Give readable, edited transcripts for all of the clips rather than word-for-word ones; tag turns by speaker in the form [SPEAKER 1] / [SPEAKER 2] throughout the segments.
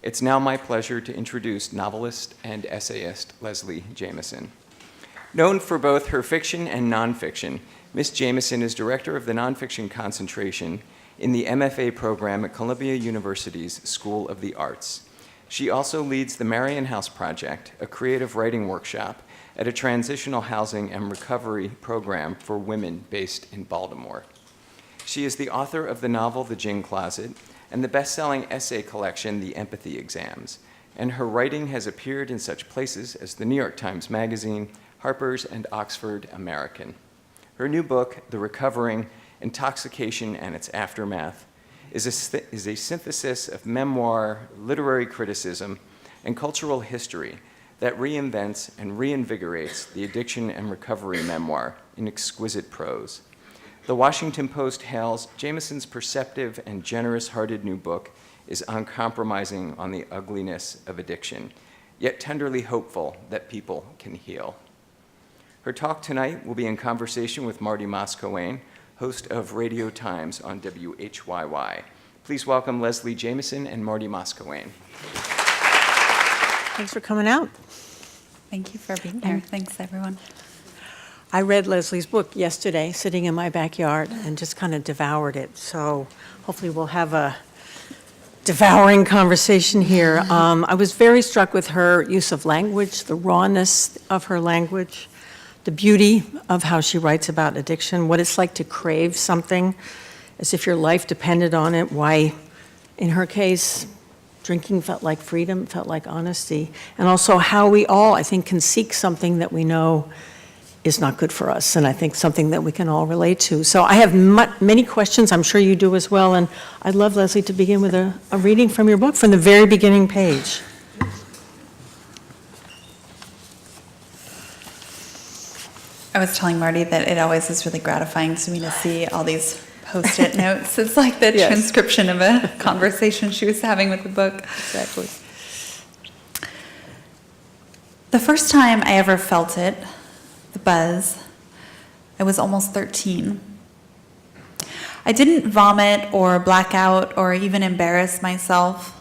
[SPEAKER 1] It's now my pleasure to introduce novelist and essayist Leslie Jamison. Known for both her fiction and nonfiction, Ms. Jamison is director of the nonfiction concentration in the MFA program at Columbia University's School of the Arts. She also leads the Marion House Project, a creative writing workshop at a transitional housing and recovery program for women based in Baltimore. She is the author of the novel The Gin Closet and the best-selling essay collection The Empathy Exams, and her writing has appeared in such places as the New York Times Magazine, Harper's, and Oxford American. Her new book, The Recovering: Intoxication and Its Aftermath, is a synthesis of memoir, literary criticism, and cultural history that reinvents and reinvigorates the addiction and recovery memoir in exquisite prose. The Washington Post hails Jamison's perceptive and generous-hearted new book is uncompromising on the ugliness of addiction, yet tenderly hopeful that people can heal. Her talk tonight will be in conversation with Marty Moss-Coane, host of Radio Times on WHYY. Please welcome Leslie Jamison and Marty Moss-Coane.
[SPEAKER 2] Thanks for coming out.
[SPEAKER 3] Thank you for being here. Thanks, everyone.
[SPEAKER 2] I read Leslie's book yesterday, sitting in my backyard, and just kind of devoured it. So hopefully we'll have a devouring conversation here. I was very struck with her use of language, the rawness of her language, the beauty of how she writes about addiction, what it's like to crave something as if your life depended on it, why, in her case, drinking felt like freedom, felt like honesty, and also how we all, I think, can seek something that we know is not good for us, and I think something that we can all relate to. So I have many questions, I'm sure you do as well, and I'd love, Leslie, to begin with a reading from your book from the very beginning page.
[SPEAKER 3] I was telling Marty that it always is really gratifying to me to see all these Post-it notes. It's like the
[SPEAKER 2] Yes.
[SPEAKER 3] transcription of a conversation she was having with the book.
[SPEAKER 2] Exactly.
[SPEAKER 3] The first time I ever felt it, the buzz, I was almost 13. I didn't vomit or black out or even embarrass myself.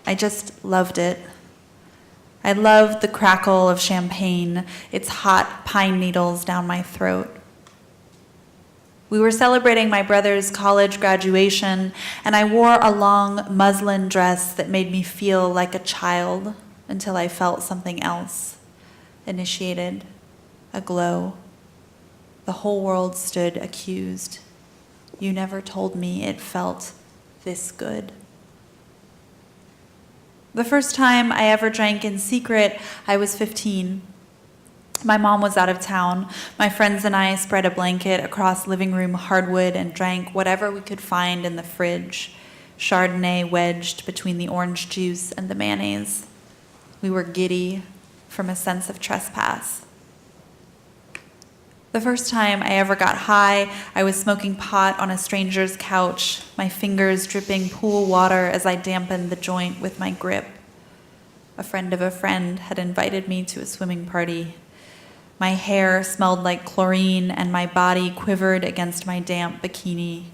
[SPEAKER 3] I just loved it. I loved the crackle of champagne, its hot pine needles down my throat. We were celebrating my brother's college graduation, and I wore a long muslin dress that made me feel like a child until I felt something else, initiated, a glow. The whole world stood accused. You never told me it felt this good. The first time I ever drank in secret, I was 15. My mom was out of town. My friends and I spread a blanket across living room hardwood and drank whatever we could find in the fridge, Chardonnay wedged between the orange juice and the mayonnaise. We were giddy from a sense of trespass. The first time I ever got high, I was smoking pot on a stranger's couch, my fingers dripping pool water as I dampened the joint with my grip. A friend of a friend had invited me to a swimming party. My hair smelled like chlorine, and my body quivered against my damp bikini.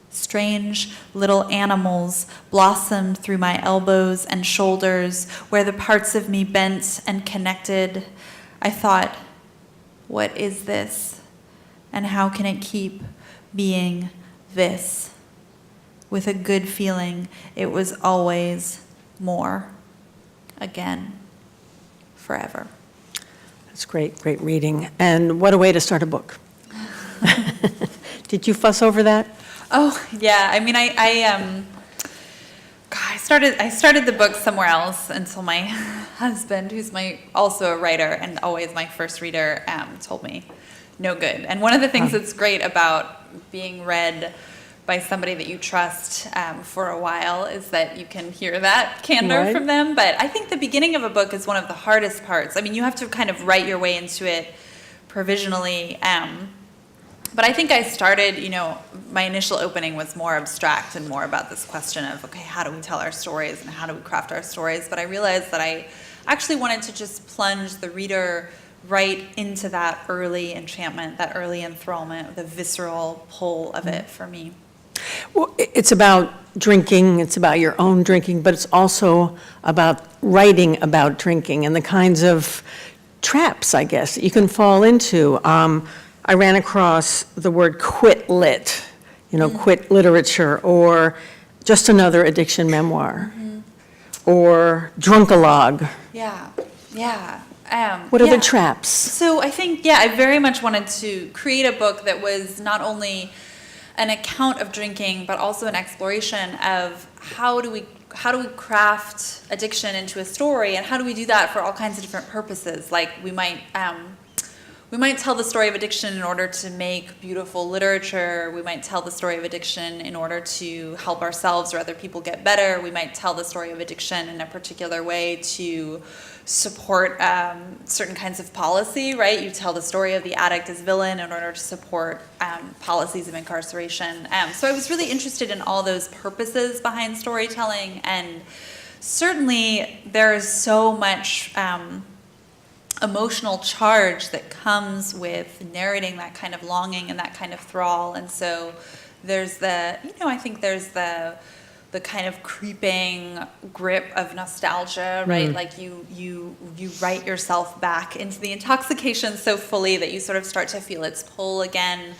[SPEAKER 3] Strange little animals blossomed through my elbows and shoulders, where the parts of me bent and connected. I thought, what is this? And how can it keep being this? With a good feeling, it was always more. Again, forever.
[SPEAKER 2] That's great reading. And what a way to start a book. Did you fuss over that?
[SPEAKER 3] Oh, yeah. I mean, I started the book somewhere else until my husband, who's also a writer and always my first reader, told me, no good. And one of the things that's great about being read by somebody that you trust for a while is that you can hear that candor from them. But I think the beginning of a book is one of the hardest parts. I mean, you have to kind of write your way into it provisionally. But I think I started, my initial opening was more abstract and more about this question of, okay, how do we tell our stories and how do we craft our stories? But I realized that I actually wanted to just plunge the reader right into that early enchantment, that early enthrallment, the visceral pull of it for me.
[SPEAKER 2] Well, it's about drinking, it's about your own drinking, but it's also about writing about drinking and the kinds of traps, I guess, that you can fall into. I ran across the word quit lit, quit literature, or just another addiction memoir, or drunkalogue.
[SPEAKER 3] Yeah.
[SPEAKER 2] What are
[SPEAKER 3] yeah.
[SPEAKER 2] the traps?
[SPEAKER 3] So I think, I very much wanted to create a book that was not only an account of drinking, but also an exploration of how do we craft addiction into a story, and how do we do that for all kinds of different purposes. Like we might tell the story of addiction in order to make beautiful literature. We might tell the story of addiction in order to help ourselves or other people get better. We might tell the story of addiction in a particular way to support certain kinds of policy, right? You tell the story of the addict as villain in order to support policies of incarceration. So I was really interested in all those purposes behind storytelling, and certainly there is so much emotional charge that comes with narrating that kind of longing and that kind of thrall. And so there's I think there's the kind of creeping grip of nostalgia, right? Like you write yourself back into the intoxication so fully that you sort of start to feel its pull again.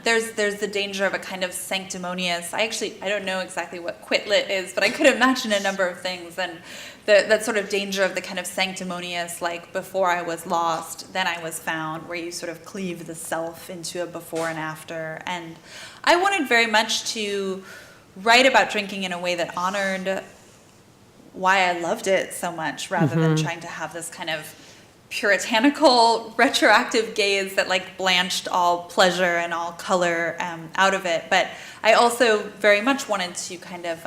[SPEAKER 3] There's the danger of a kind of sanctimonious, I don't know exactly what quit lit is, but I could imagine a number of things, and that sort of danger of the kind of sanctimonious, like before I was lost, then I was found, where you sort of cleave the self into a before and after. And I wanted very much to write about drinking in a way that honored why I loved it so much, rather than trying to have this kind of puritanical retroactive gaze that like blanched all pleasure and all color out of it. But I also very much wanted to kind of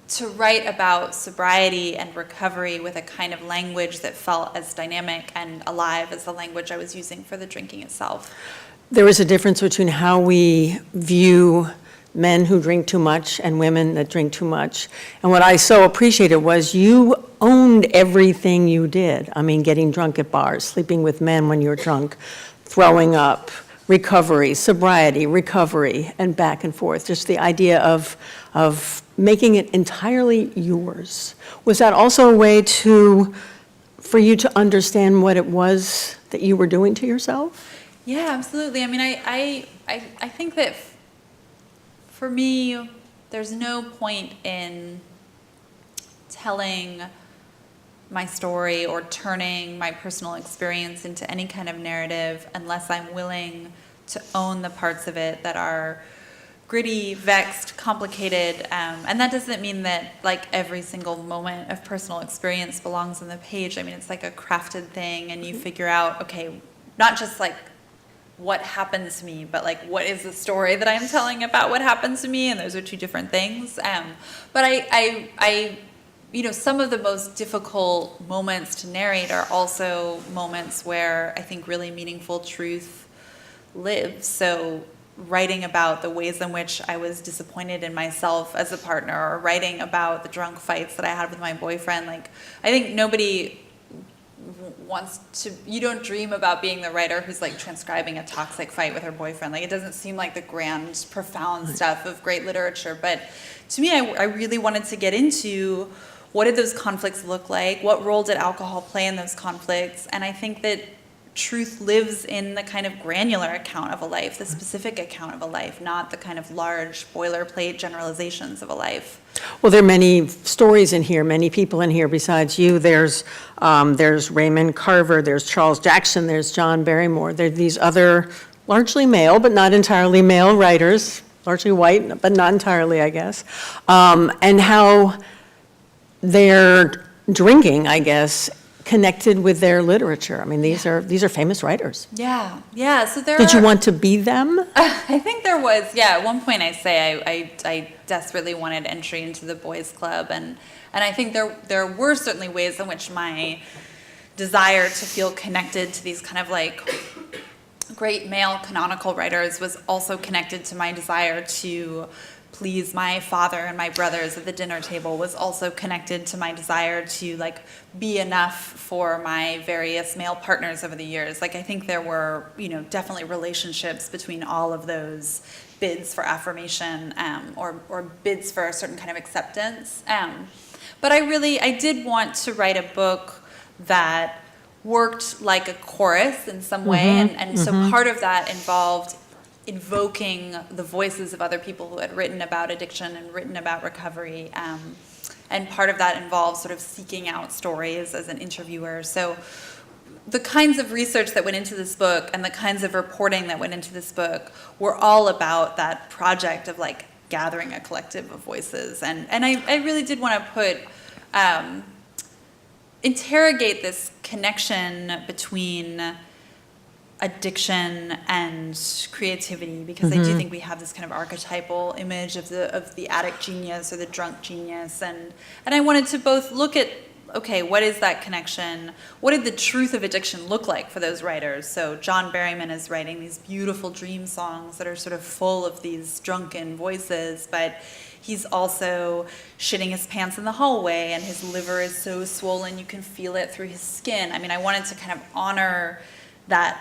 [SPEAKER 3] to write about sobriety and recovery with a kind of language that felt as dynamic and alive as the language I was using for the drinking itself.
[SPEAKER 2] There is a difference between how we view men who drink too much and women that drink too much. And what I so appreciated was you owned everything you did. I mean, getting drunk at bars, sleeping with men when you're drunk, throwing up, recovery, sobriety, recovery, and back and forth. Just the idea of making it entirely yours. Was that also a way for you to understand what it was that you were doing to yourself?
[SPEAKER 3] Yeah, absolutely. I mean, I think that for me, there's no point in telling my story or turning my personal experience into any kind of narrative unless I'm willing to own the parts of it that are gritty, vexed, complicated, and that doesn't mean that like every single moment of personal experience belongs on the page. I mean, it's like a crafted thing, and you figure out, okay, not just like what happened to me, but like what is the story that I'm telling about what happened to me, and those are two different things. But I some of the most difficult moments to narrate are also moments where I think really meaningful truth lives. So writing about the ways in which I was disappointed in myself as a partner, or writing about the drunk fights that I had with my boyfriend. Like, I think nobody wants to, you don't dream about being the writer who's like transcribing a toxic fight with her boyfriend. Like, it doesn't seem like the grand, profound stuff of great literature. But to me, I really wanted to get into what did those conflicts look like? What role did alcohol play in those conflicts? And I think that truth lives in the kind of granular account of a life, the specific account of a life, not the kind of large boilerplate generalizations of a life.
[SPEAKER 2] Well, there are many stories in here, many people in here besides you. There's Raymond Carver, there's Charles Jackson, there's John Barrymore. There are these other largely male, but not entirely male writers, largely white, but not entirely, I guess, and how their drinking, I guess, connected with their literature. I mean, these are famous writers.
[SPEAKER 3] Yeah. So
[SPEAKER 2] Did you want to be them?
[SPEAKER 3] I think there was. Yeah. At one point, I say I desperately wanted entry into the boys' club, and I think there were certainly ways in which my desire to feel connected to these kind of like great male canonical writers was also connected to my desire to please my father and my brothers at the dinner table was also connected to my desire to like be enough for my various male partners over the years. Like I think there were, definitely relationships between all of those bids for affirmation, or bids for a certain kind of acceptance. But I did want to write a book that worked like a chorus in some way, and so part of that involved invoking the voices of other people who had written about addiction and written about recovery, and part of that involved sort of seeking out stories as an interviewer. So the kinds of research that went into this book and the kinds of reporting that went into this book were all about that project of like gathering a collective of voices. And I really did want to put, interrogate this connection between addiction and creativity, because I do think we have this kind of archetypal image of the addict genius or the drunk genius. And I wanted to both look at, okay, what is that connection? What did the truth of addiction look like for those writers? So John Berryman is writing these beautiful dream songs that are sort of full of these drunken voices, but he's also shitting his pants in the hallway, and his liver is so swollen you can feel it through his skin. I mean, I wanted to kind of honor that,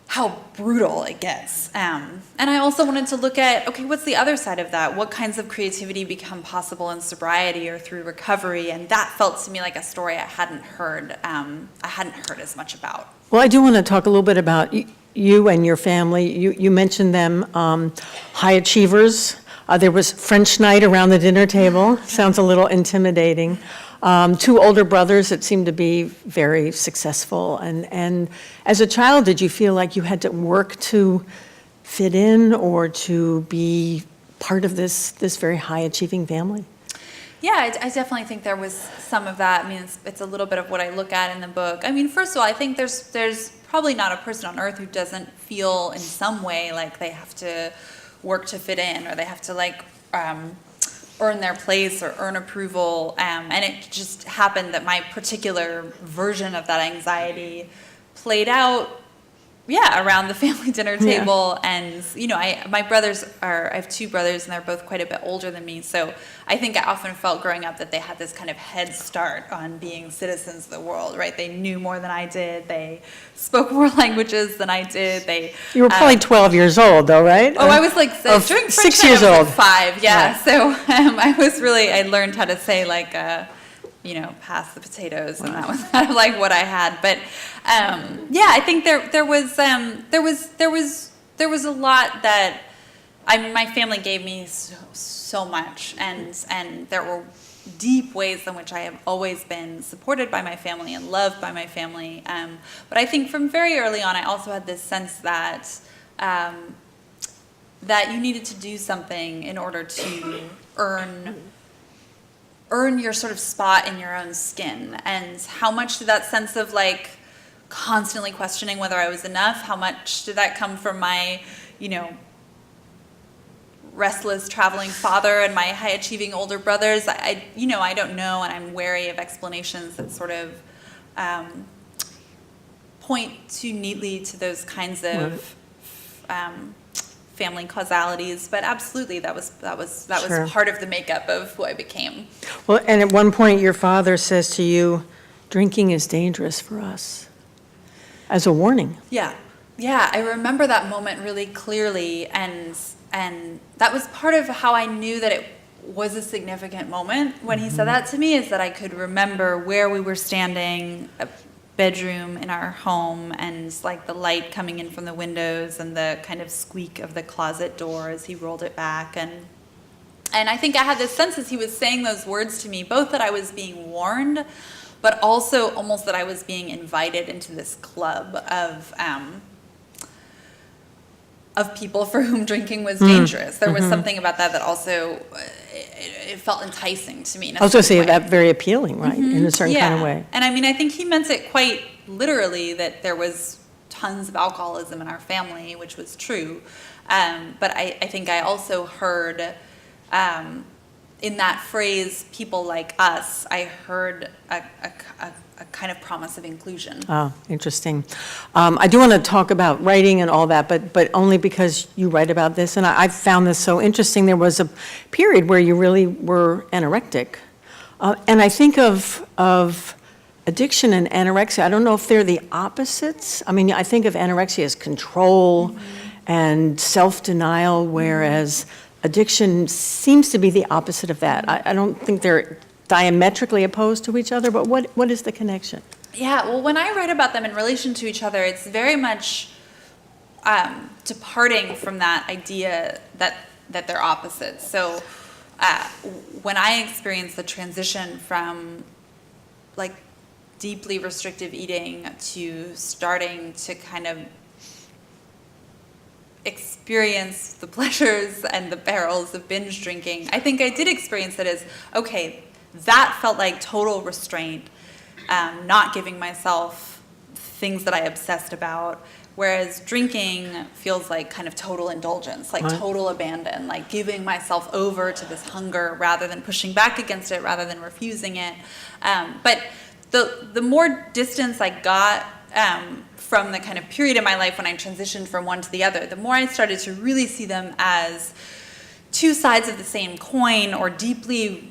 [SPEAKER 3] how brutal it gets. And I also wanted to look at, okay, what's the other side of that? What kinds of creativity become possible in sobriety or through recovery? And that felt to me like a story I hadn't heard as much about.
[SPEAKER 2] Well, I do want to talk a little bit about you and your family. You mentioned them, high achievers. There was French night around the dinner table. Sounds a little intimidating. 2 older brothers that seemed to be very successful. And as a child, did you feel like you had to work to fit in or to be part of this very high-achieving family?
[SPEAKER 3] Yeah, I definitely think there was some of that. I mean, it's a little bit of what I look at in the book. I mean, first of all, I think there's probably not a person on earth who doesn't feel in some way like they have to work to fit in, or they have to like earn their place or earn approval. And it just happened that my particular version of that anxiety played out, around the family dinner table. And, I have 2 brothers, and they're both quite a bit older than me. So I think I often felt growing up that they had this kind of head start on being citizens of the world, right? They knew more than I did. They spoke more languages than I did.
[SPEAKER 2] You were probably 12 years old, though, right?
[SPEAKER 3] Oh, I was like, during French
[SPEAKER 2] 6
[SPEAKER 3] time,
[SPEAKER 2] years
[SPEAKER 3] I was
[SPEAKER 2] old.
[SPEAKER 3] like 5, yeah.
[SPEAKER 2] Right.
[SPEAKER 3] So I learned how to say like, pass the potatoes, and that was kind of like what I had. But I think there was a lot that my family gave me so much, and there were deep ways in which I have always been supported by my family and loved by my family. But I think from very early on, I also had this sense that that you needed to do something in order to earn your sort of spot in your own skin. And how much did that sense of like constantly questioning whether I was enough, how much did that come from my, restless traveling father and my high achieving older brothers? I don't know, and I'm wary of explanations that sort of point too neatly to those kinds of family causalities, but absolutely that was
[SPEAKER 2] Sure.
[SPEAKER 3] part of the makeup of who I became.
[SPEAKER 2] Well, and at one point, your father says to you, drinking is dangerous for us, as a warning.
[SPEAKER 3] Yeah, I remember that moment really clearly, and that was part of how I knew that it was a significant moment when he said that to me, is that I could remember where we were standing, a bedroom in our home, and like the light coming in from the windows and the kind of squeak of the closet door as he rolled it back. And I think I had this sense as he was saying those words to me, both that I was being warned, but also almost that I was being invited into this club of people for whom drinking was dangerous. There was something about that also, it felt enticing to me.
[SPEAKER 2] I was going to say that very appealing, right, in a certain kind of way.
[SPEAKER 3] And I mean, I think he meant it quite literally, that there was tons of alcoholism in our family, which was true. But I think I also heard in that phrase, people like us, I heard a kind of promise of inclusion.
[SPEAKER 2] Oh, interesting. I do want to talk about writing and all that, but only because you write about this, and I found this so interesting. There was a period where you really were anorectic. And I think of addiction and anorexia, I don't know if they're the opposites. I mean, I think of anorexia as control and self-denial, whereas addiction seems to be the opposite of that. I don't think they're diametrically opposed to each other, but what is the connection?
[SPEAKER 3] Yeah, well, when I write about them in relation to each other, it's very much departing from that idea that they're opposites. So when I experienced the transition from like deeply restrictive eating to starting to kind of experience the pleasures and the perils of binge drinking, I think I did experience it as, okay, that felt like total restraint, not giving myself things that I obsessed about, whereas drinking feels like kind of total indulgence, like total abandon, like giving myself over to this hunger rather than pushing back against it, rather than refusing it. But the more distance I got from the kind of period in my life when I transitioned from one to the other, the more I started to really see them as two sides of the same coin, or deeply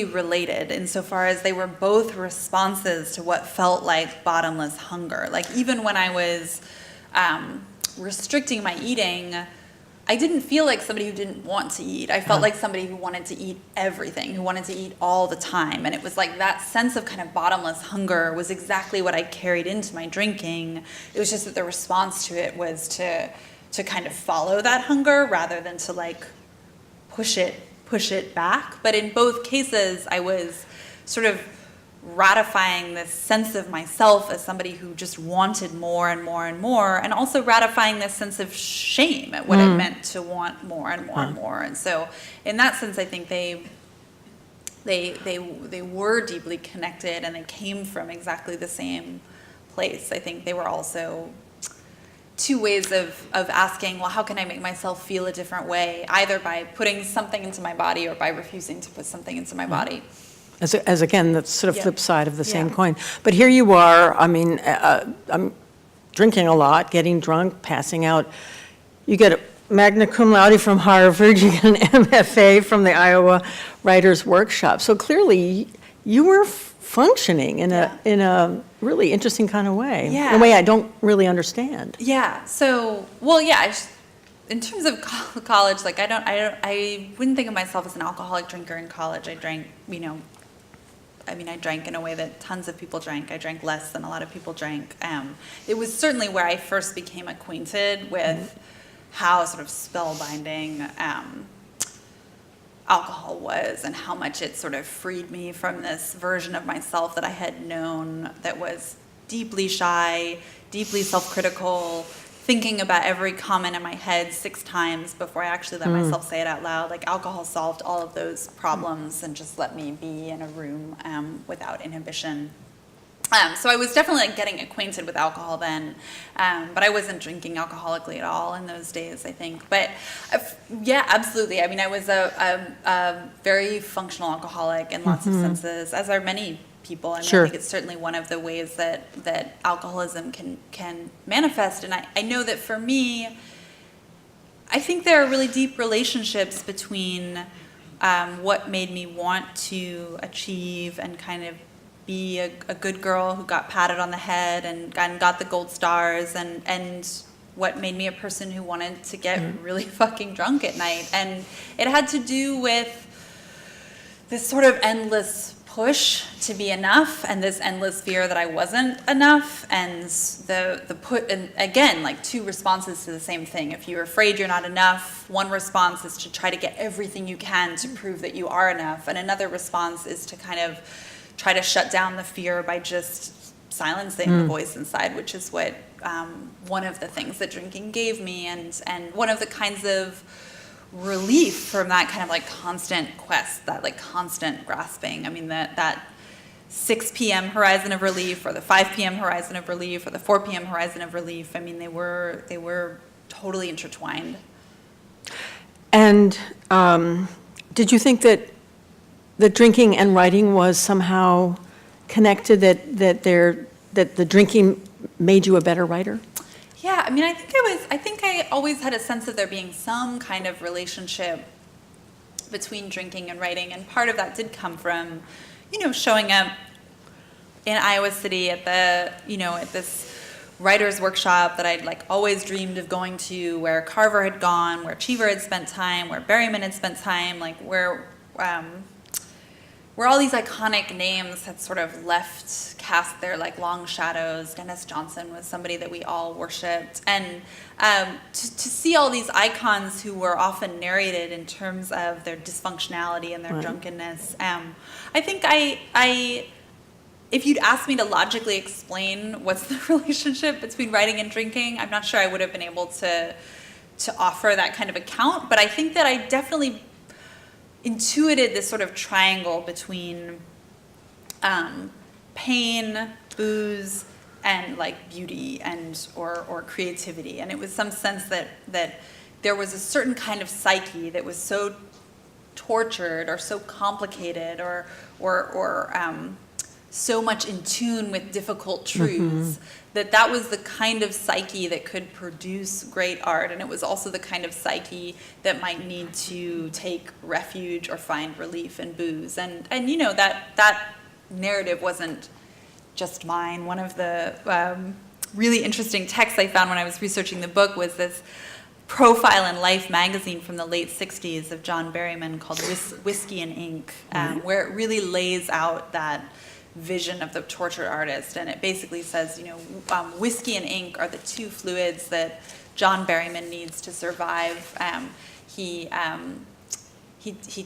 [SPEAKER 3] related, insofar as they were both responses to what felt like bottomless hunger. Like, even when I was restricting my eating, I didn't feel like somebody who didn't want to eat. I felt like somebody who wanted to eat everything, who wanted to eat all the time. And it was like that sense of kind of bottomless hunger was exactly what I carried into my drinking. It was just that the response to it was to kind of follow that hunger rather than to like push it back. But in both cases, I was sort of ratifying this sense of myself as somebody who just wanted more and more and more, and also ratifying this sense of shame at what it meant to want more and more and more. And so in that sense, I think they were deeply connected, and they came from exactly the same place. I think they were also two ways of asking, well, how can I make myself feel a different way, either by putting something into my body or by refusing to put something into my body.
[SPEAKER 2] As again, the sort of flip side of the same coin. But here you are, I mean, I'm drinking a lot, getting drunk, passing out. You get a magna cum laude from Harvard, you get an MFA from the Iowa Writers Workshop. So clearly, you were functioning in a really interesting kind of way, in a way I don't really understand.
[SPEAKER 3] Yeah. So, well, yeah. In terms of college, like I wouldn't think of myself as an alcoholic drinker in college. I drank, I drank in a way that tons of people drank. I drank less than a lot of people drank. It was certainly where I first became acquainted with how sort of spellbinding alcohol was, and how much it sort of freed me from this version of myself that I had known that was deeply shy, deeply self-critical, thinking about every comment in my head 6 times before I actually let myself say it out loud. Like, alcohol solved all of those problems and just let me be in a room without inhibition. So I was definitely like getting acquainted with alcohol then, but I wasn't drinking alcoholically at all in those days, I think. But yeah, absolutely. I mean, I was a very functional alcoholic in lots of senses, as are many people. I mean, I think it's certainly one of the ways that alcoholism can manifest. And I know that for me, I think there are really deep relationships between what made me want to achieve and kind of be a good girl who got patted on the head and got the gold stars, and what made me a person who wanted to get really fucking drunk at night. And it had to do with this sort of endless push to be enough, and this endless fear that I wasn't enough, and and again, like 2 responses to the same thing. If you're afraid you're not enough, one response is to try to get everything you can to prove that you are enough, and another response is to kind of try to shut down the fear by just silencing the voice inside, which is what one of the things that drinking gave me, and one of the kinds of relief from that kind of like constant quest, that like constant grasping. I mean, that 6 p.m. horizon of relief, or the 5 p.m. horizon of relief, or the 4 p.m. horizon of relief. I mean, they were totally intertwined.
[SPEAKER 2] And did you think that that drinking and writing was somehow connected, that the drinking made you a better writer?
[SPEAKER 3] Yeah, I mean, I think I always had a sense of there being some kind of relationship between drinking and writing, and part of that did come from, showing up in Iowa City at this writer's workshop that I'd always dreamed of going to, where Carver had gone, where Cheever had spent time, where Berryman had spent time, where all these iconic names had sort of cast their long shadows. Dennis Johnson was somebody that we all worshipped. And to see all these icons who were often narrated in terms of their dysfunctionality and their
[SPEAKER 2] right.
[SPEAKER 3] drunkenness, I think if you'd asked me to logically explain what's the relationship between writing and drinking, I'm not sure I would have been able to offer that kind of account. But I think that I definitely intuited this sort of triangle between pain, booze, and beauty or creativity. And it was some sense that there was a certain kind of psyche that was so tortured or so complicated or so much in tune with difficult truths, that was the kind of psyche that could produce great art. And it was also the kind of psyche that might need to take refuge or find relief in booze. And that narrative wasn't just mine. One of the really interesting texts I found when I was researching the book was this profile in Life magazine from the late 60s of John Berryman called Whiskey and Ink, where it really lays out that vision of the tortured artist. And it basically says, whiskey and ink are the two fluids that John Berryman needs to survive. He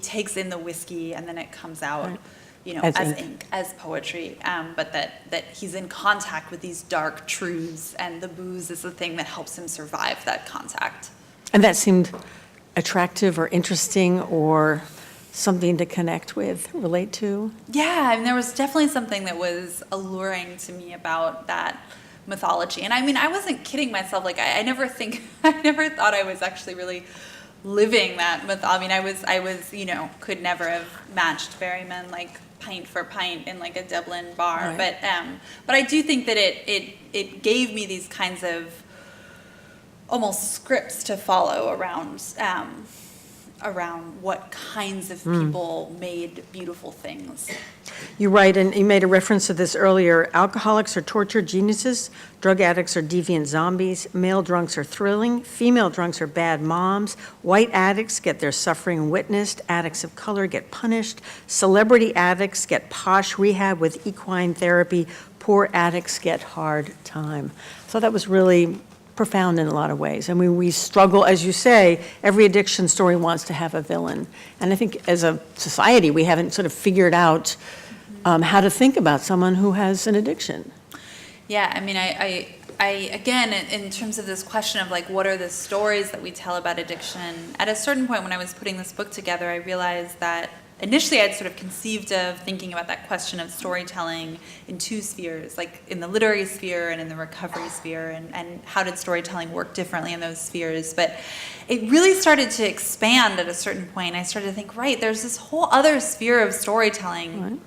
[SPEAKER 3] takes in the whiskey and then it comes out, as ink, as poetry. But that he's in contact with these dark truths, and the booze is the thing that helps him survive that contact.
[SPEAKER 2] And that seemed attractive or interesting or something to connect with, relate to?
[SPEAKER 3] Yeah, I mean, there was definitely something that was alluring to me about that mythology. And I mean, I wasn't kidding myself. I never thought I was actually really living that myth. I mean, I was, could never have matched Berryman pint for pint in a Dublin bar.
[SPEAKER 2] Right.
[SPEAKER 3] But I do think that it gave me these kinds of almost scripts to follow around what kinds of people made beautiful things.
[SPEAKER 2] You write, and you made a reference to this earlier, alcoholics are tortured geniuses, drug addicts are deviant zombies, male drunks are thrilling, female drunks are bad moms, white addicts get their suffering witnessed, addicts of color get punished, celebrity addicts get posh rehab with equine therapy, poor addicts get hard time. So that was really profound in a lot of ways. I mean, we struggle, as you say, every addiction story wants to have a villain. And I think as a society, we haven't sort of figured out how to think about someone who has an addiction.
[SPEAKER 3] Yeah, I mean, I again, in terms of this question of what are the stories that we tell about addiction, at a certain point when I was putting this book together, I realized that initially I'd sort of conceived of thinking about that question of storytelling in two spheres, in the literary sphere and in the recovery sphere, and how did storytelling work differently in those spheres. But it really started to expand at a certain point. I started to think, there's this whole other sphere of storytelling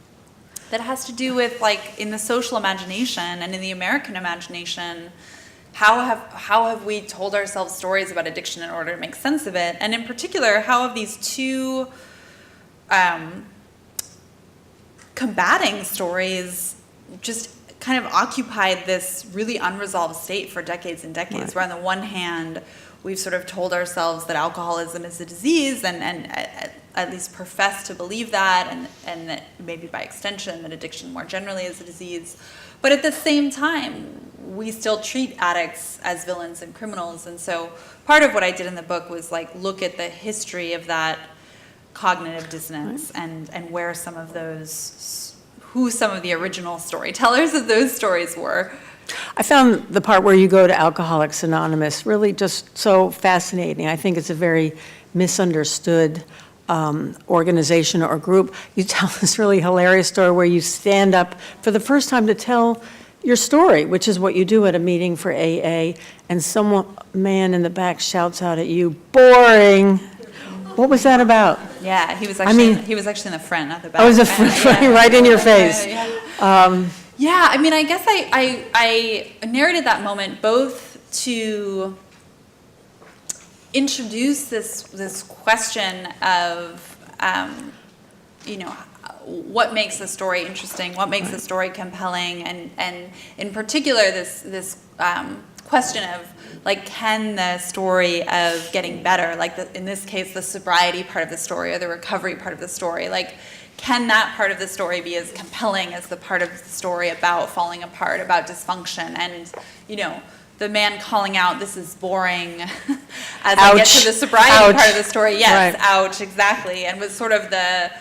[SPEAKER 3] that has to do with, in the social imagination and in the American imagination, how have we told ourselves stories about addiction in order to make sense of it? And in particular, how have these two combating stories just kind of occupied this really unresolved state for decades and decades, where on the one hand, we've sort of told ourselves that alcoholism is a disease and at least profess to believe that, and that maybe by extension that addiction more generally is a disease. But at the same time, we still treat addicts as villains and criminals. And so part of what I did in the book was look at the history of that cognitive dissonance and where who some of the original storytellers of those stories were.
[SPEAKER 2] I found the part where you go to Alcoholics Anonymous really just so fascinating. I think it's a very misunderstood organization or group. You tell this really hilarious story where you stand up for the first time to tell your story, which is what you do at a meeting for AA, and some man in the back shouts out at you, "Boring." What was that about?
[SPEAKER 3] Yeah, he was
[SPEAKER 2] I
[SPEAKER 3] actually
[SPEAKER 2] mean-
[SPEAKER 3] he was actually in the front, not the back.
[SPEAKER 2] I was a right in your face.
[SPEAKER 3] Yeah, I mean, I guess I narrated that moment both to introduce this question of, what makes a story interesting, what makes a story compelling, and in particular this question of, like, can the story of getting better, like in this case the sobriety part of the story or the recovery part of the story, like, can that part of the story be as compelling as the part of the story about falling apart, about dysfunction, and the man calling out, "This is boring," as I get to the sobriety part of the story. Yes,
[SPEAKER 2] right.
[SPEAKER 3] ouch, exactly, and was sort of the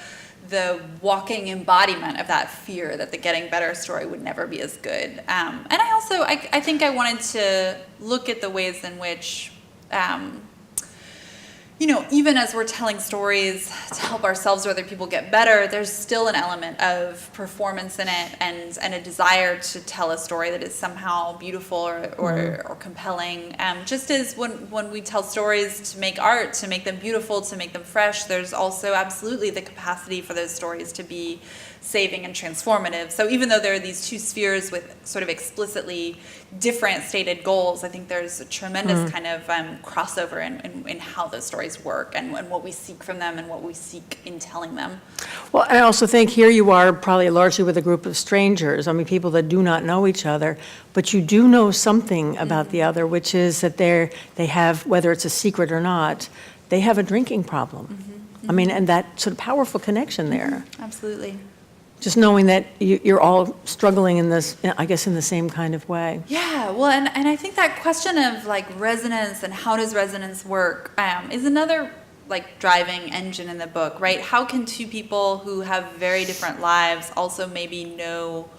[SPEAKER 3] walking embodiment of that fear that the getting better story would never be as good. And I also, I think I wanted to look at the ways in which, even as we're telling stories to help ourselves or other people get better, there's still an element of performance in it and a desire to tell a story that is somehow beautiful or compelling. Just as when we tell stories to make art, to make them beautiful, to make them fresh, there's also absolutely the capacity for those stories to be saving and transformative. So even though there are these two spheres with sort of explicitly different stated goals, I think there's a tremendous kind of crossover in how those stories work and what we seek from them and what we seek in telling them.
[SPEAKER 2] Well, I also think here you are probably largely with a group of strangers, I mean, people that do not know each other, but you do know something about the other, which is that they have, whether it's a secret or not, they have a drinking problem. I mean, and that sort of powerful connection there.
[SPEAKER 3] Absolutely.
[SPEAKER 2] Just knowing that you're all struggling in this, I guess, in the same kind of way.
[SPEAKER 3] Yeah, well, and I think that question of, like, resonance and how does resonance work is another, like, driving engine in the book, right? How can two people who have very different lives also maybe know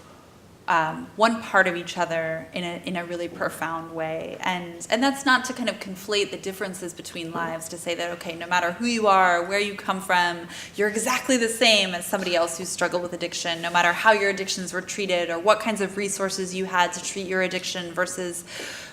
[SPEAKER 3] one part of each other in a really profound way, and that's not to kind of conflate the differences between lives, to say that, okay, no matter who you are, where you come from, you're exactly the same as somebody else who's struggled with addiction, no matter how your addictions were treated or what kinds of resources you had to treat your addiction versus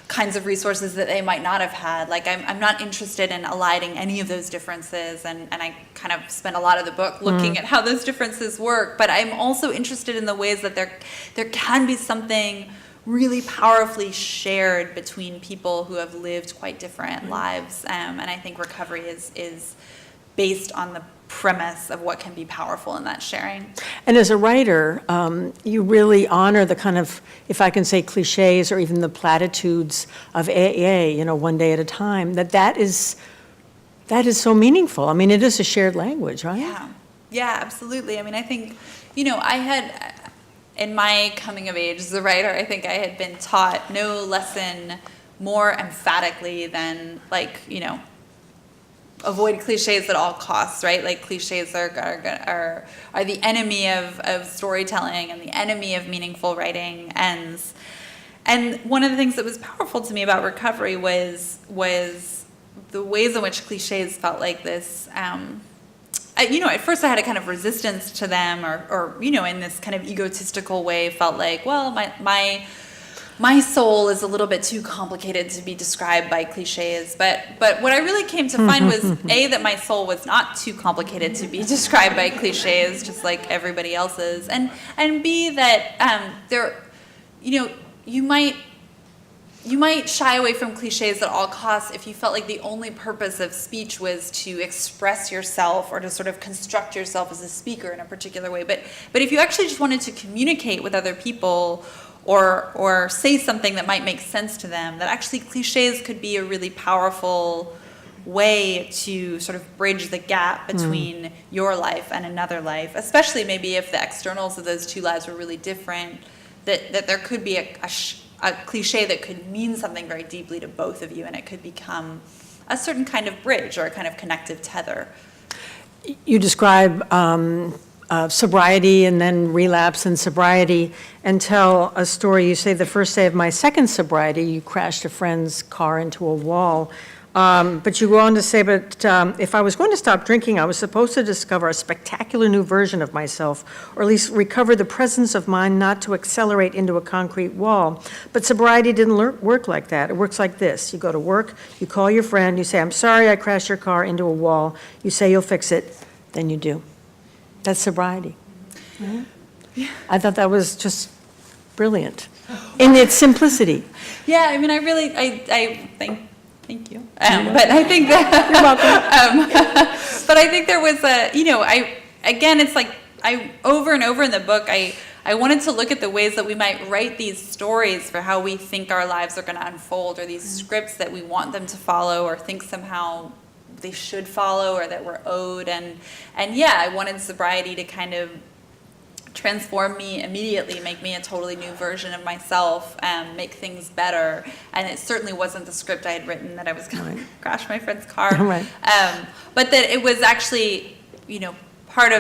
[SPEAKER 3] kinds of resources that they might not have had. Like, I'm not interested in eliding any of those differences, and I kind of spent a lot of the book looking at how those differences work, but I'm also interested in the ways that there can be something really powerfully shared between people who have lived quite different lives, and I think recovery is based on the premise of what can be powerful in that sharing.
[SPEAKER 2] And as a writer, you really honor the kind of, if I can say, cliches or even the platitudes of AA, one day at a time, that is so meaningful. I mean, it is a shared language, right?
[SPEAKER 3] Yeah, absolutely. I mean, I think, I had, in my coming of age as a writer, I think I had been taught no lesson more emphatically than, like, avoid cliches at all costs, right? Like, cliches are the enemy of storytelling and the enemy of meaningful writing. And one of the things that was powerful to me about recovery was the ways in which cliches felt like this. At first I had a kind of resistance to them, or in this kind of egotistical way, felt like, well, my soul is a little bit too complicated to be described by cliches, but what I really came to find was A, that my soul was not too complicated to be described by cliches, just like everybody else's, and B, that you might shy away from cliches at all costs if you felt like the only purpose of speech was to express yourself or to sort of construct yourself as a speaker in a particular way, but if you actually just wanted to communicate with other people or say something that might make sense to them, that actually cliches could be a really powerful way to sort of bridge the gap between your life and another life, especially maybe if the externals of those two lives were really different, that there could be a cliche that could mean something very deeply to both of you, and it could become a certain kind of bridge or a kind of connective tether.
[SPEAKER 2] You describe sobriety and then relapse and sobriety, and tell a story. You say the first day of my second sobriety, you crashed a friend's car into a wall. But you go on to say, if I was going to stop drinking, I was supposed to discover a spectacular new version of myself, or at least recover the presence of mind not to accelerate into a concrete wall. But sobriety didn't work like that. It works like this. You go to work, you call your friend, you say, I'm sorry I crashed your car into a wall. You say you'll fix it. than you do. That's sobriety. Right? I thought that was just brilliant in its simplicity.
[SPEAKER 3] Yeah, I mean, I thank you. But I think that,
[SPEAKER 2] You're welcome.
[SPEAKER 3] but I think there was it's like, over and over in the book, I wanted to look at the ways that we might write these stories for how we think our lives are going to unfold, or these scripts that we want them to follow, or think somehow they should follow, or that we're owed. And yeah, I wanted sobriety to kind of transform me immediately, make me a totally new version of myself, make things better. And it certainly wasn't the script I had written that I was going to crash my friend's car.
[SPEAKER 2] Right.
[SPEAKER 3] But that it was actually, part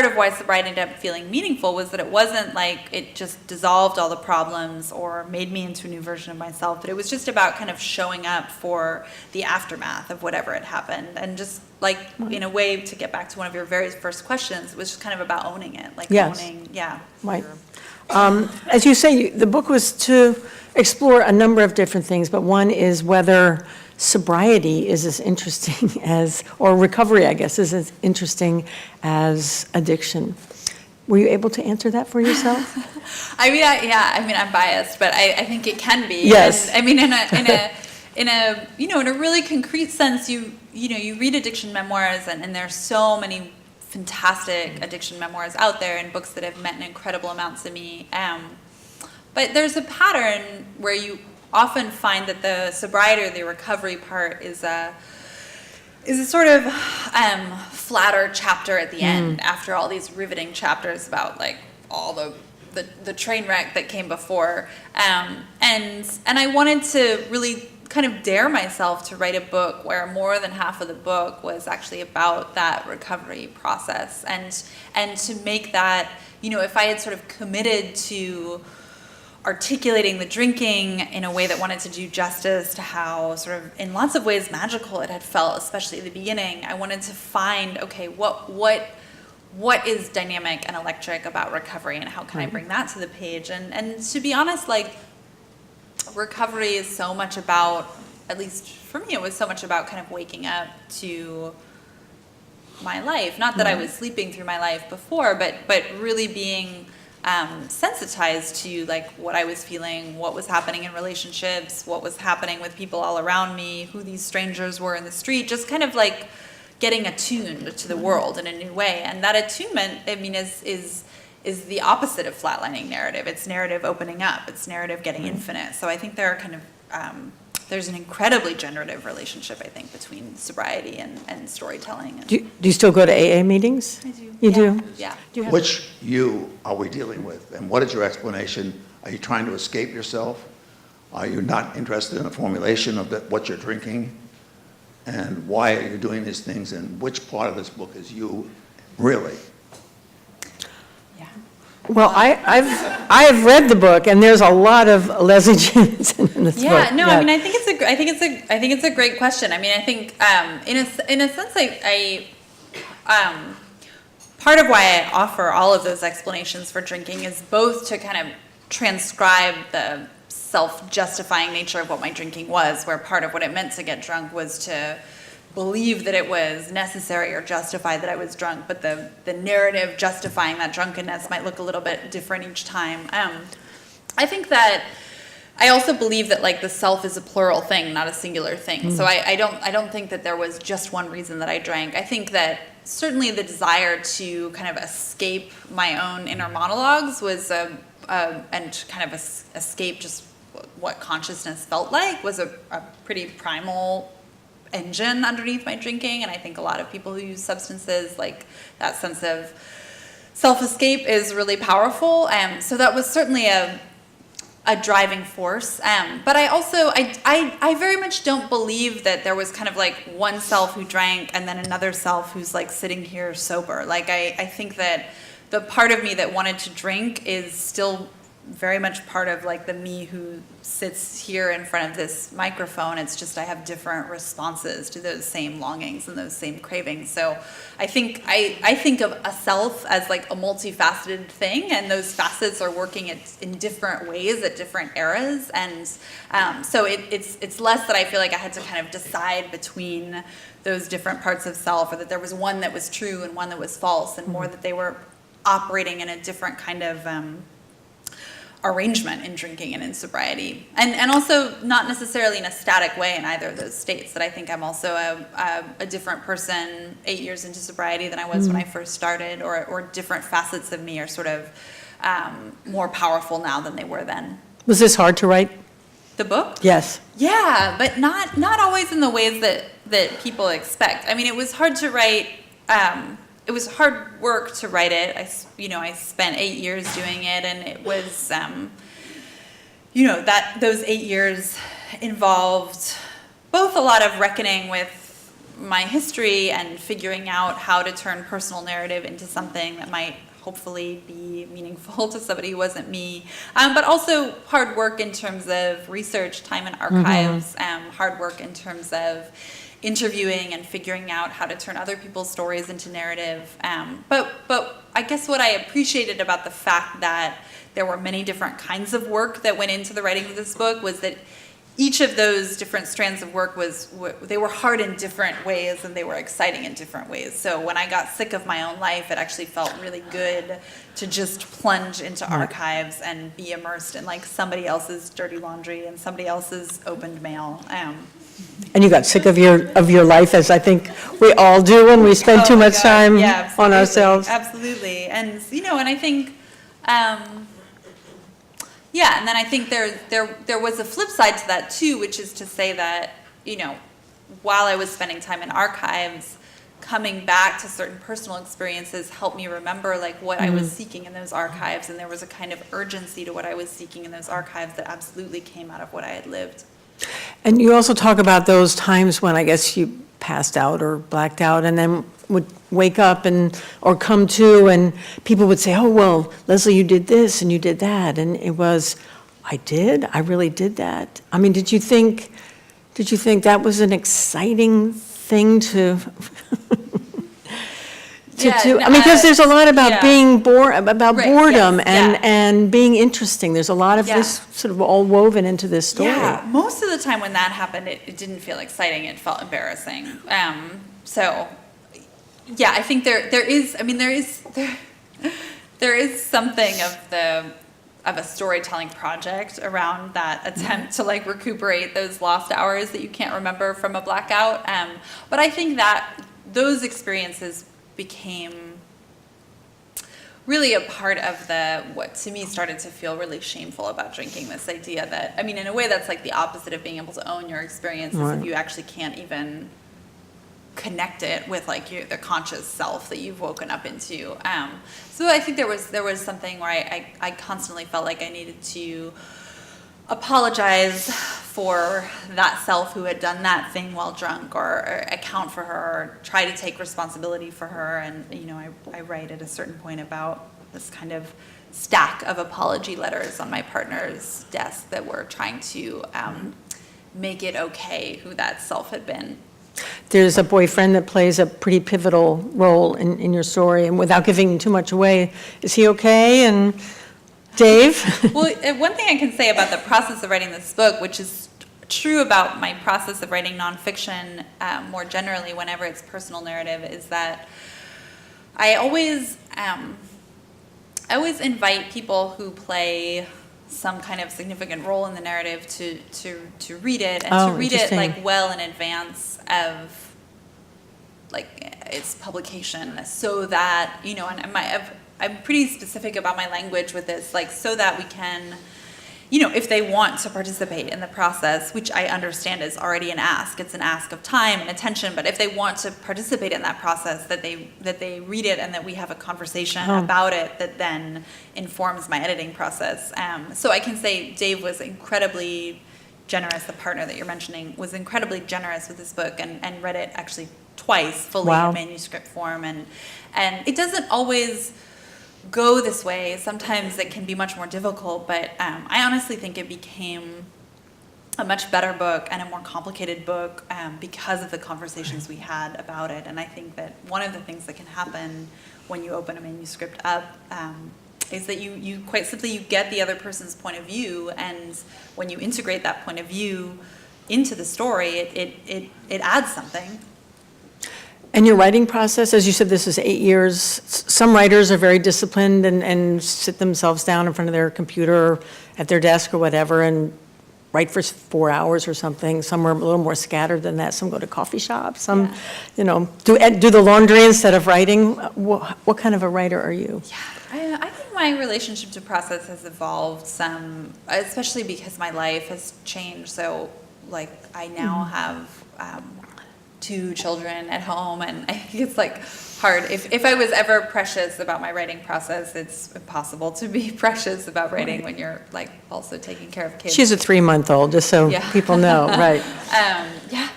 [SPEAKER 3] of why sobriety ended up feeling meaningful was that it wasn't like it just dissolved all the problems or made me into a new version of myself, but it was just about kind of showing up for the aftermath of whatever had happened. And just like, in a way, to get back to one of your very first questions, it was just kind of about owning it. Like owning, yeah.
[SPEAKER 2] Right. As you say, the book was to explore a number of different things, but one is whether sobriety is as interesting as, or recovery, I guess, is as interesting as addiction. Were you able to answer that for yourself?
[SPEAKER 3] I'm biased, but I think it can be.
[SPEAKER 2] Yes.
[SPEAKER 3] And, I mean, in a really concrete sense, you read addiction memoirs, and there's so many fantastic addiction memoirs out there, and books that have meant an incredible amount to me. But there's a pattern where you often find that the sobriety or the recovery part is a sort of flatter chapter at the end, after all these riveting chapters about like all the train wreck that came before. And I wanted to really kind of dare myself to write a book where more than half of the book was actually about that recovery process, and to make that, if I had sort of committed to articulating the drinking in a way that wanted to do justice to how sort of in lots of ways magical it had felt, especially at the beginning, I wanted to find, okay, what is dynamic and electric about recovery, and how can I bring that to the page? And to be honest, like, recovery is so much about, at least for me, it was so much about kind of waking up to my life. Not that I was sleeping through my life before, but really being sensitized to like what I was feeling, what was happening in relationships, what was happening with people all around me, who these strangers were in the street, just kind of like getting attuned to the world in a new way. And that attunement, I mean, is the opposite of flatlining narrative. It's narrative opening up. It's narrative getting infinite. So I think there are kind of there's an incredibly generative relationship, I think, between sobriety and storytelling. And
[SPEAKER 2] Do you still go to AA meetings?
[SPEAKER 3] I do.
[SPEAKER 2] You do?
[SPEAKER 3] Yeah.
[SPEAKER 4] Which you are we dealing with? And what is your explanation? Are you trying to escape yourself? Are you not interested in the formulation of what you're drinking? And why are you doing these things? And which part of this book is you really?
[SPEAKER 3] Yeah.
[SPEAKER 2] Well, I've read the book, and there's a lot of Leslie Jamison in this book.
[SPEAKER 3] Yeah, no, I mean, I think it's a great question. I mean, I think in a sense, I part of why I offer all of those explanations for drinking is both to kind of transcribe the self-justifying nature of what my drinking was, where part of what it meant to get drunk was to believe that it was necessary or justified that I was drunk, but the narrative justifying that drunkenness might look a little bit different each time. I think that I also believe that like the self is a plural thing, not a singular thing. So I don't think that there was just one reason that I drank. I think that certainly the desire to kind of escape my own inner monologues was and kind of escape just what consciousness felt like was a pretty primal engine underneath my drinking. And I think a lot of people who use substances, like that sense of self-escape is really powerful. So that was certainly a driving force. But I also, I very much don't believe that there was kind of like one self who drank and then another self who's like sitting here sober. Like I think that the part of me that wanted to drink is still very much part of like the me who sits here in front of this microphone. It's just I have different responses to those same longings and those same cravings. So I think I think of a self as like a multifaceted thing, and those facets are working in different ways at different eras. And so it's less that I feel like I had to kind of decide between those different parts of self, or that there was one that was true and one that was false, and more that they were operating in a different kind of arrangement in drinking and in sobriety, and also not necessarily in a static way in either of those states. That I think I'm also a different person 8 years into sobriety than I was when I first started, or different facets of me are sort of more powerful now than they were then.
[SPEAKER 2] Was this hard to write?
[SPEAKER 3] The book?
[SPEAKER 2] Yes.
[SPEAKER 3] Yeah, but not always in the ways that people expect. I mean, it was hard to write. It was hard work to write it. I spent 8 years doing it, and it was, that those 8 years involved both a lot of reckoning with my history and figuring out how to turn personal narrative into something that might hopefully be meaningful to somebody who wasn't me, but also hard work in terms of research, time in archives, hard work in terms of interviewing and figuring out how to turn other people's stories into narrative. But I guess what I appreciated about the fact that there were many different kinds of work that went into the writing of this book was that each of those different strands of work they were hard in different ways, and they were exciting in different ways. So when I got sick of my own life, it actually felt really good to just plunge into archives and be immersed in like somebody else's dirty laundry and somebody else's opened mail.
[SPEAKER 2] And you got sick of your life, as I think we all do when we spend too much time on ourselves.
[SPEAKER 3] Absolutely. And, and I think, and then I think there was a flip side to that too, which is to say that, while I was spending time in archives, coming back to certain personal experiences helped me remember like what I was seeking in those archives. And there was a kind of urgency to what I was seeking in those archives that absolutely came out of what I had lived.
[SPEAKER 2] And you also talk about those times when I guess you passed out or blacked out and then would wake up or come to, and people would say, oh, well, Leslie, you did this and you did that. And it was, I really did that. I mean, did you think that was an exciting thing to do? I mean, because there's a lot about being boredom and being interesting. There's a lot of this sort of all woven into this story.
[SPEAKER 3] Yeah, most of the time when that happened, it didn't feel exciting. It felt embarrassing. I think there is something of a storytelling project around that attempt to like recuperate those lost hours that you can't remember from a blackout. But I think that those experiences became really a part of what to me started to feel really shameful about drinking, this idea that, I mean, in a way that's like the opposite of being able to own your experiences, if you actually can't even connect it with like the conscious self that you've woken up into. So I think there was something where I constantly felt like I needed to apologize for that self who had done that thing while drunk, or account for her, or try to take responsibility for her. And I write at a certain point about this kind of stack of apology letters on my partner's desk that were trying to make it okay who that self had been.
[SPEAKER 2] There's a boyfriend that plays a pretty pivotal role in your story, and without giving too much away, is he okay? And Dave?
[SPEAKER 3] Well, one thing I can say about the process of writing this book, which is true about my process of writing nonfiction more generally whenever it's personal narrative, is that I always invite people who play some kind of significant role in the narrative to read it, and to read it like well in advance of like its publication, so that and I'm pretty specific about my language with this, like so that we can, if they want to participate in the process, which I understand is already an ask. It's an ask of time and attention, but if they want to participate in that process, that they read it and that we have a conversation about it that then informs my editing process. So I can say Dave was incredibly generous. The partner that you're mentioning was incredibly generous with this book and read it actually twice fully in manuscript form, and it doesn't always go this way. Sometimes it can be much more difficult, but I honestly think it became a much better book and a more complicated book because of the conversations we had about it. And I think that one of the things that can happen when you open a manuscript up is that you quite simply, you get the other person's point of view, and when you integrate that point of view into the story, it adds something.
[SPEAKER 2] And your writing process, as you said, this is 8 years. Some writers are very disciplined and sit themselves down in front of their computer at their desk or whatever and write for 4 hours or something. Some are a little more scattered than that. Some go to coffee shops. Some, do the laundry instead of writing. What kind of a writer are you?
[SPEAKER 3] Yeah, I think my relationship to process has evolved some, especially because my life has changed. So, like, I now have 2 children at home, and I think it's like hard. If I was ever precious about my writing process, it's impossible to be precious about writing when you're like also taking care of kids.
[SPEAKER 2] She's a 3-month-old, just so people know, right?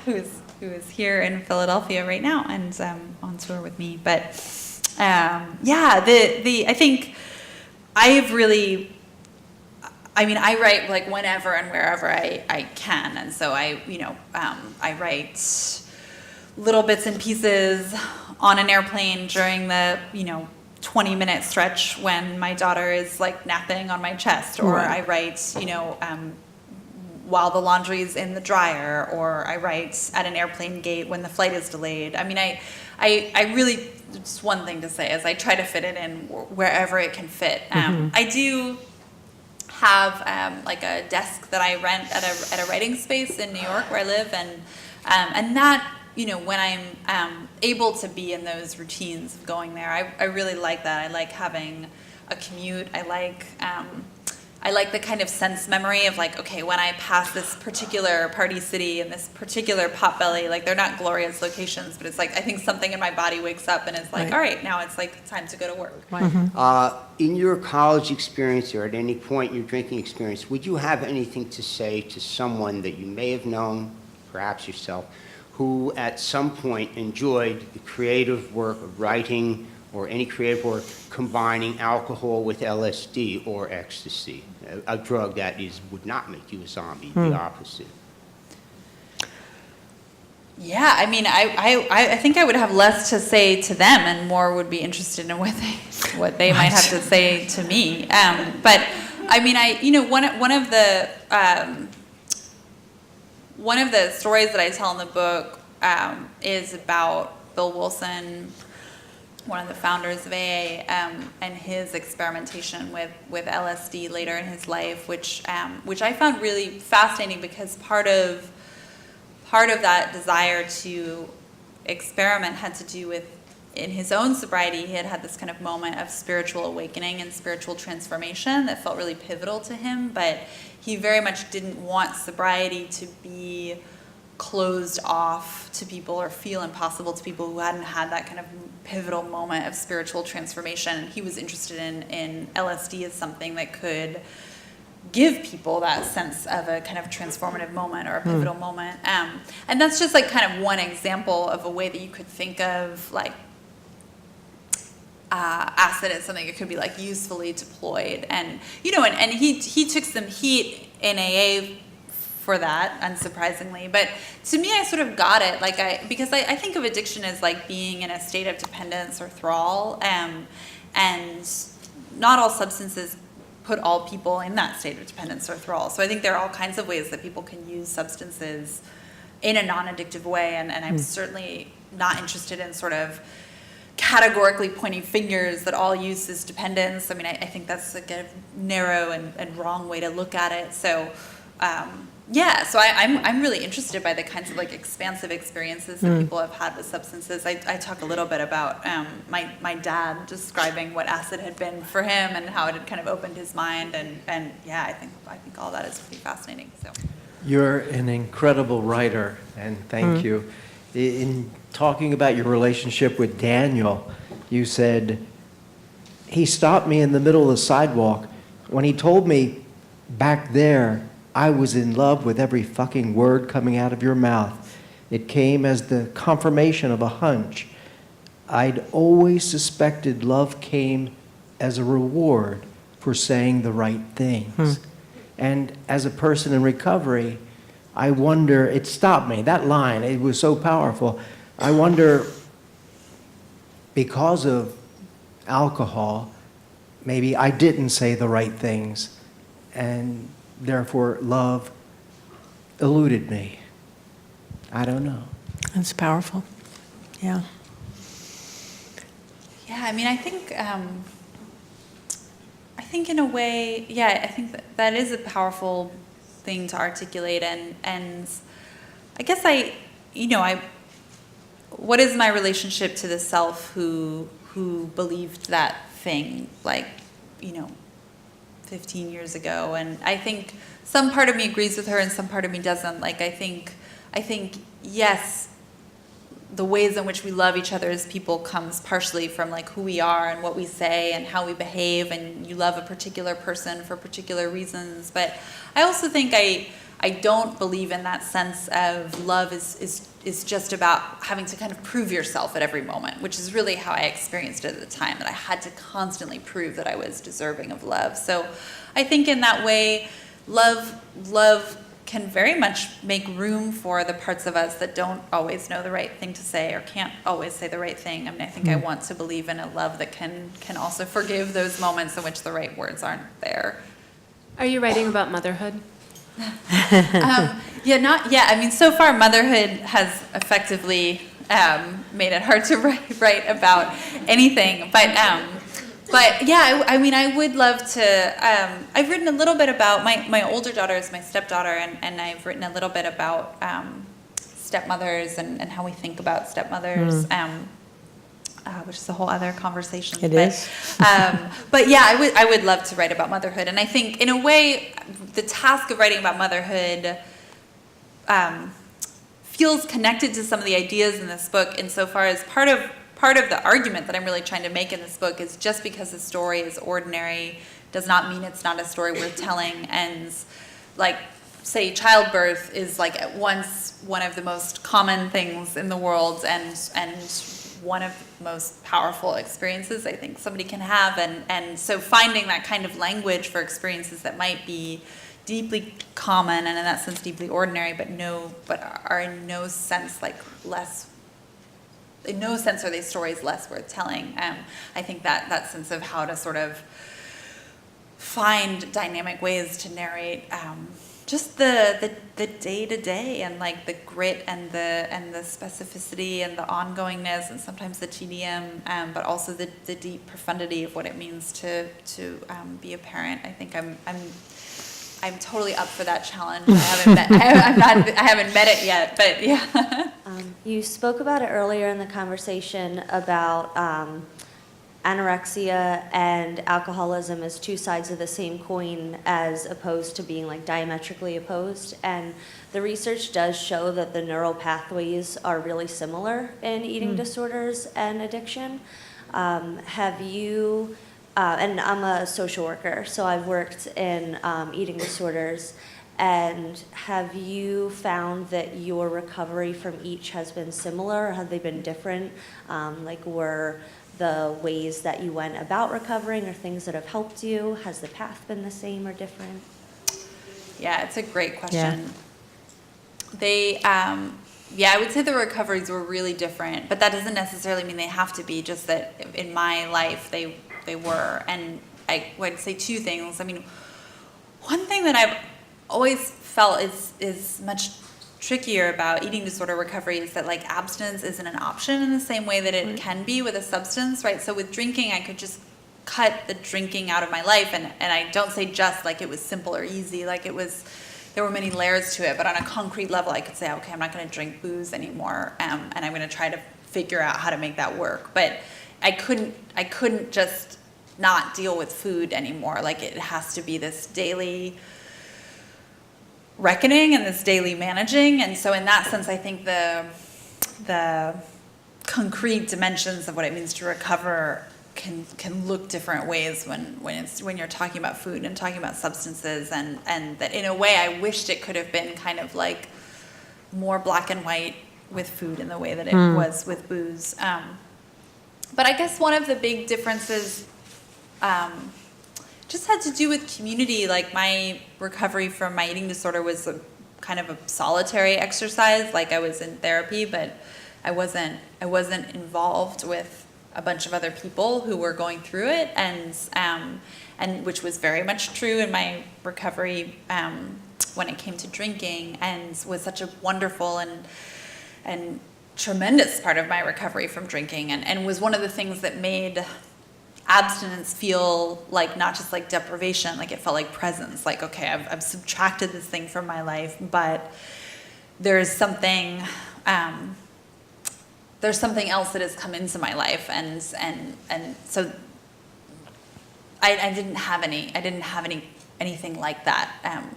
[SPEAKER 3] Who is here in Philadelphia right now and on tour with me. But I think I've really. I write like whenever and wherever I can, and so I write little bits and pieces on an airplane during the 20-minute stretch when my daughter is like napping on my chest, or I write while the laundry is in the dryer, or I write at an airplane gate when the flight is delayed. I really, just one thing to say is I try to fit it in wherever it can fit. I do have like a desk that I rent at a writing space in New York where I live, and that, when I'm able to be in those routines of going there, I really like that. I like having a commute. I like the kind of sense memory of like, okay, when I pass this particular party city and this particular Potbelly, like they're not glorious locations, but it's like I think something in my body wakes up and it's like, all right, now it's like time to go to work.
[SPEAKER 5] In your college experience or at any point in your drinking experience, would you have anything to say to someone that you may have known, perhaps yourself, who at some point enjoyed the creative work of writing or any creative work combining alcohol with LSD or ecstasy, a drug that would not make you a zombie, the opposite?
[SPEAKER 3] Yeah, I think I would have less to say to them and more would be interested in what they might have to say to me. But one of the stories that I tell in the book is about Bill Wilson, one of the founders of AA, and his experimentation with LSD later in his life, which I found really fascinating because part of that desire to experiment had to do with, in his own sobriety, he had this kind of moment of spiritual awakening and spiritual transformation that felt really pivotal to him, but he very much didn't want sobriety to be closed off to people or feel impossible to people who hadn't had that kind of pivotal moment of spiritual transformation. He was interested in LSD as something that could give people that sense of a kind of transformative moment or a pivotal moment. And that's just like kind of one example of a way that you could think of like acid as something that could be like usefully deployed. And, and he took some heat in AA for that, unsurprisingly. But to me, I sort of got it, because I think of addiction as like being in a state of dependence or thrall, and not all substances put all people in that state of dependence or thrall. So I think there are all kinds of ways that people can use substances in a non-addictive way, and I'm certainly not interested in sort of categorically pointing fingers that all use is dependence. I think that's like a narrow and wrong way to look at it. So so I'm really interested by the kinds of like expansive experiences that people have had with substances. I talk a little bit about my dad describing what acid had been for him and how it had kind of opened his mind, and I think all that is pretty fascinating. So
[SPEAKER 6] you're an incredible writer, and thank you. In talking about your relationship with Daniel, you said, he stopped me in the middle of the sidewalk when he told me back there I was in love with every fucking word coming out of your mouth. It came as the confirmation of a hunch. I'd always suspected love came as a reward for saying the right things. And as a person in recovery, I wonder, it stopped me. That line, it was so powerful. I wonder, because of alcohol, maybe I didn't say the right things, and therefore love eluded me. I don't know.
[SPEAKER 2] That's powerful. Yeah.
[SPEAKER 3] Yeah, I mean, I think in a way, yeah, I think that is a powerful thing to articulate, and I guess what is my relationship to the self who believed that thing, like, 15 years ago? And I think some part of me agrees with her and some part of me doesn't. Like, I think yes, the ways in which we love each other as people comes partially from like who we are and what we say and how we behave, and you love a particular person for particular reasons. But I also think I don't believe in that sense of love is just about having to kind of prove yourself at every moment, which is really how I experienced it at the time, that I had to constantly prove that I was deserving of love. So I think in that way, love can very much make room for the parts of us that don't always know the right thing to say or can't always say the right thing. I mean, I think I want to believe in a love that can also forgive those moments in which the right words aren't there.
[SPEAKER 7] Are you writing about motherhood?
[SPEAKER 3] Yeah, not yet. I mean, so far Motherhood has effectively made it hard to write about anything. But yeah, I mean, I would love to. I've written a little bit about my older daughter is my stepdaughter, and I've written a little bit about stepmothers and how we think about stepmothers. Which is a whole other conversation.
[SPEAKER 2] It is.
[SPEAKER 3] But yeah, I would love to write about motherhood, and I think in a way, the task of writing about motherhood feels connected to some of the ideas in this book, insofar as part of the argument that I'm really trying to make in this book is just because the story is ordinary does not mean it's not a story worth telling. And like, say, childbirth is like at once one of the most common things in the world and one of the most powerful experiences I think somebody can have. And so finding that kind of language for experiences that might be deeply common and in that sense deeply ordinary, but are in no sense like less. In no sense are these stories less worth telling. I think that sense of how to sort of find dynamic ways to narrate just the day-to-day and like the grit and the specificity and the ongoingness and sometimes the tedium, but also the deep profundity of what it means to be a parent. I think I'm totally up for that challenge. I haven't met it yet, but yeah.
[SPEAKER 8] You spoke about it earlier in the conversation about anorexia and alcoholism as two sides of the same coin, as opposed to being like diametrically opposed. And the research does show that the neural pathways are really similar in eating disorders and addiction. Have you, and I'm a social worker, so I've worked in eating disorders. And have you found that your recovery from each has been similar, or have they been different? Like, were the ways that you went about recovering or things that have helped you, has the path been the same or different?
[SPEAKER 3] Yeah, it's a great question.
[SPEAKER 2] Yeah.
[SPEAKER 3] They, I would say the recoveries were really different, but that doesn't necessarily mean they have to be, just that in my life they were. And I would say two things. I mean, one thing that I've always felt is much trickier about eating disorder recovery is that like abstinence isn't an option in the same way that it can be with a substance, right? So with drinking, I could just cut the drinking out of my life, and I don't say just like it was simple or easy, like there were many layers to it, but on a concrete level I could say, okay, I'm not going to drink booze anymore, and I'm going to try to figure out how to make that work. But I couldn't just not deal with food anymore. Like, it has to be this daily reckoning and this daily managing. And so in that sense, I think the concrete dimensions of what it means to recover can look different ways when you're talking about food and talking about substances, and that in a way I wished it could have been kind of like more black and white with food in the way that it was with booze. But I guess one of the big differences just had to do with community. Like my recovery from my eating disorder was a kind of a solitary exercise. Like I was in therapy, but I wasn't involved with a bunch of other people who were going through it, and which was very much true in my recovery when it came to drinking, and was such a wonderful and tremendous part of my recovery from drinking, and was one of the things that made abstinence feel like not just like deprivation, like it felt like presence, like, okay, I've subtracted this thing from my life, but there's something else that has come into my life, and so I didn't have anything like that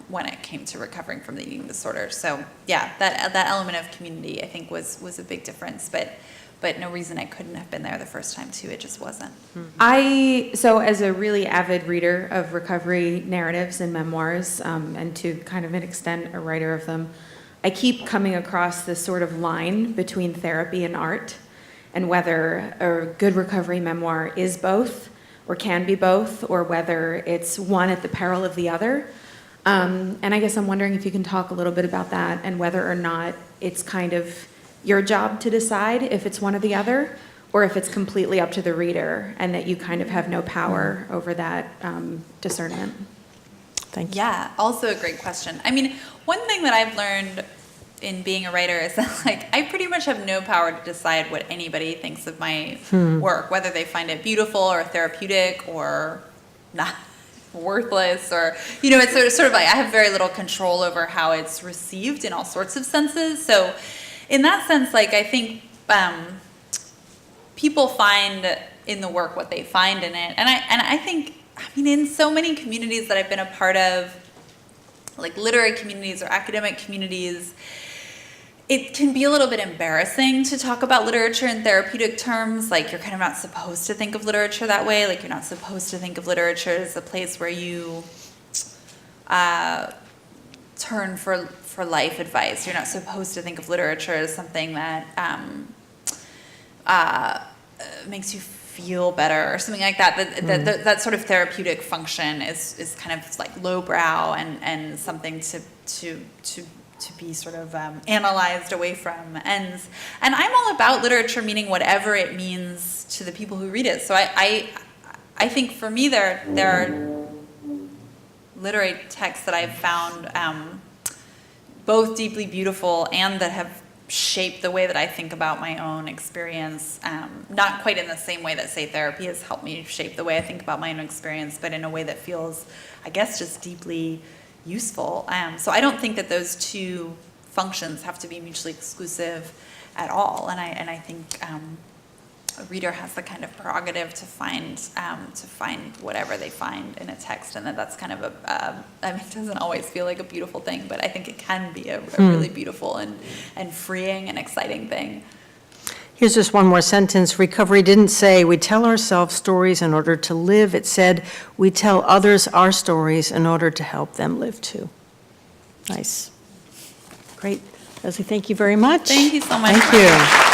[SPEAKER 3] when it came to recovering from the eating disorder. So yeah, that element of community I think was a big difference, but no reason I couldn't have been there the first time too. It just wasn't.
[SPEAKER 7] So as a really avid reader of recovery narratives and memoirs, and to kind of an extent a writer of them, I keep coming across this sort of line between therapy and art, and whether a good recovery memoir is both, or can be both, or whether it's one at the peril of the other. And I guess I'm wondering if you can talk a little bit about that, and whether or not it's kind of your job to decide if it's one or the other, or if it's completely up to the reader, and that you kind of have no power over that discernment.
[SPEAKER 2] Thank you.
[SPEAKER 3] Yeah, also a great question. I mean, one thing that I've learned in being a writer is that, like, I pretty much have no power to decide what anybody thinks of my work, whether they find it beautiful or therapeutic or not worthless, or, it's sort of like I have very little control over how it's received in all sorts of senses. So in that sense, like, I think people find in the work what they find in it. And I think, in so many communities that I've been a part of, like literary communities or academic communities, it can be a little bit embarrassing to talk about literature in therapeutic terms. Like, you're kind of not supposed to think of literature that way. Like, you're not supposed to think of literature as a place where you turn for life advice. You're not supposed to think of literature as something that makes you feel better or something like that. That sort of therapeutic function is kind of like lowbrow and something to be sort of analyzed away from. And I'm all about literature meaning whatever it means to the people who read it. So I think for me there are literary texts that I've found both deeply beautiful and that have shaped the way that I think about my own experience, not quite in the same way that, say, therapy has helped me shape the way I think about my own experience, but in a way that feels, I guess, just deeply useful. So I don't think that those two functions have to be mutually exclusive at all, and I think a reader has the kind of prerogative to find whatever they find in a text, and that's kind of it doesn't always feel like a beautiful thing, but I think it can be a really beautiful and freeing and exciting thing.
[SPEAKER 2] Here's just one more sentence. Recovery didn't say we tell ourselves stories in order to live. It said we tell others our stories in order to help them live too. Nice. Great. Leslie, thank you very much.
[SPEAKER 3] Thank you so much.
[SPEAKER 2] Thank you.